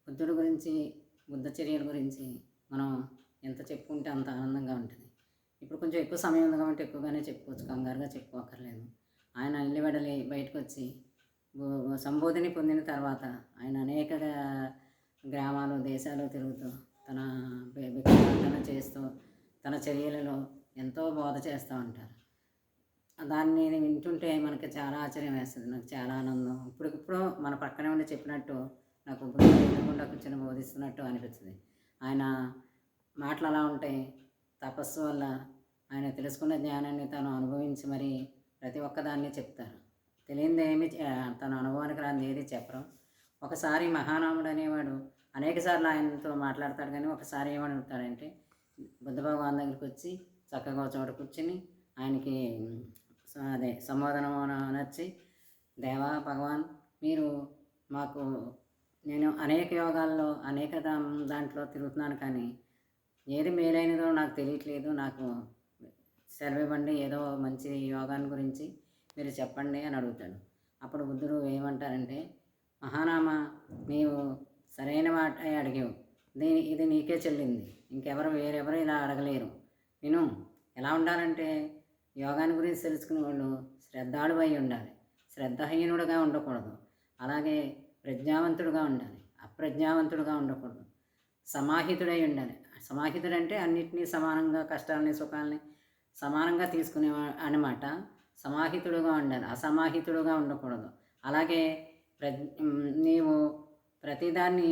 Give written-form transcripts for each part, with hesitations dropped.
బుద్ధుడి గురించి, బుద్ధ చర్యల గురించి మనం ఎంత చెప్పుకుంటే అంత ఆనందంగా ఉంటుంది. ఇప్పుడు కొంచెం ఎక్కువ సమయం ఉంది కాబట్టి ఎక్కువగానే చెప్పుకోవచ్చు, కంగారుగా చెప్పుకోక్కర్లేదు. ఆయన ఇల్లు వెడలి బయటకొచ్చి సంబోధిని పొందిన తర్వాత ఆయన అనేక గ్రామాలు, దేశాలు తిరుగుతూ తన భిక్షాటన చేస్తూ తన చర్యలలో ఎంతో బోధ చేస్తూ ఉంటారు. దాన్ని వింటుంటే మనకి చాలా ఆశ్చర్యం వేస్తుంది. నాకు చాలా ఆనందం. ఇప్పటికిప్పుడు మన పక్కనే ఉండి చెప్పినట్టు నాకు ఎదురుగుండా కూర్చొని బోధిస్తున్నట్టు అనిపిస్తుంది. ఆయన మాటలు అలా ఉంటాయి. తపస్సు వల్ల ఆయన తెలుసుకున్న జ్ఞానాన్ని తను అనుభవించి మరి ప్రతి ఒక్కదాన్ని చెప్తారు. తెలియనిది ఏమి తన అనుభవానికి రానిది ఏది చెప్పరు. ఒకసారి మహానాముడు అనేవాడు అనేక సార్లు ఆయనతో మాట్లాడతాడు, కానీ ఒకసారి ఏమడుగుతాడంటే బుద్ధ భగవాన్ దగ్గరికి వచ్చి చక్కగా ఒక చోట కూర్చుని ఆయనకి సంబోధన నచ్చి, దేవా భగవాన్, మీరు మాకు, నేను అనేక యోగాల్లో అనేక దాంట్లో తిరుగుతున్నాను, కానీ ఏది మేలైనదో నాకు తెలియట్లేదు, నాకు సెలవివ్వండి, ఏదో మంచి యోగాన్ని గురించి మీరు చెప్పండి అని అడుగుతాడు. అప్పుడు బుద్ధుడు ఏమంటారంటే, మహానామ, నీవు సరైన మాట అడిగావు, ఇది నీకే చెల్లింది, వేరెవరు ఇలా అడగలేరు. విను, ఎలా ఉండాలంటే యోగాన్ని గురించి తెలుసుకునే వాళ్ళు శ్రద్ధాళువై ఉండాలి, శ్రద్ధహీనుడుగా ఉండకూడదు, అలాగే ప్రజ్ఞావంతుడుగా ఉండాలి, అప్రజ్ఞావంతుడుగా ఉండకూడదు, సమాహితుడై ఉండాలి. సమాహితుడంటే అన్నిటినీ సమానంగా, కష్టాలని సుఖాలని సమానంగా తీసుకునే అన్నమాట. సమాహితుడుగా ఉండాలి, అసమాహితుడుగా ఉండకూడదు. అలాగే నీవు ప్రతిదాన్ని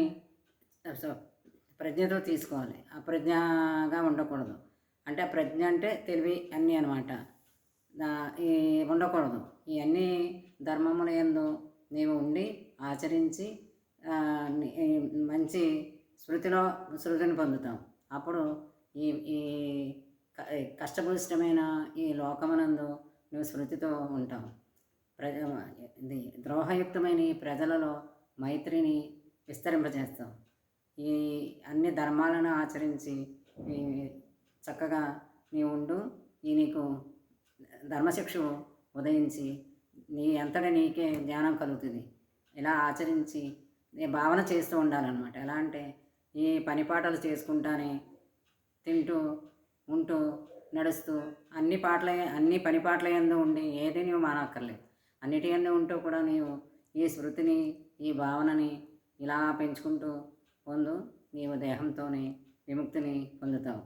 ప్రజ్ఞతో తీసుకోవాలి, అప్రజ్ఞగా ఉండకూడదు. అంటే ప్రజ్ఞ అంటే తెలివి అన్నీ అనమాట. ఈ ఉండకూడదు. ఇవన్నీ ధర్మముల యందు నీవు ఉండి ఆచరించి మంచి శృతిని పొందుతాం. అప్పుడు ఈ ఈ కష్టభూయిష్టమైన ఈ లోకమునందు నువ్వు శృతితో ఉంటావు. ద్రోహయుక్తమైన ఈ ప్రజలలో మైత్రిని విస్తరింపజేస్తావు. ఈ అన్ని ధర్మాలను ఆచరించి చక్కగా నీవు ఉండు. నీకు ధర్మశిక్షు ఉదయించి నీ అంతటా నీకే జ్ఞానం కలుగుతుంది. ఇలా ఆచరించి భావన చేస్తూ ఉండాలన్నమాట. ఎలా అంటే ఈ పనిపాటలు చేసుకుంటానే తింటూ ఉంటూ నడుస్తూ అన్ని పని పాటల యందు ఉండి ఏది నీవు మానక్కర్లేదు. అన్నిటి యందు ఉంటూ కూడా నీవు ఈ స్మృతిని, ఈ భావనని ఇలా పెంచుకుంటూ నీవు దేహంతోనే విముక్తిని పొందుతావు.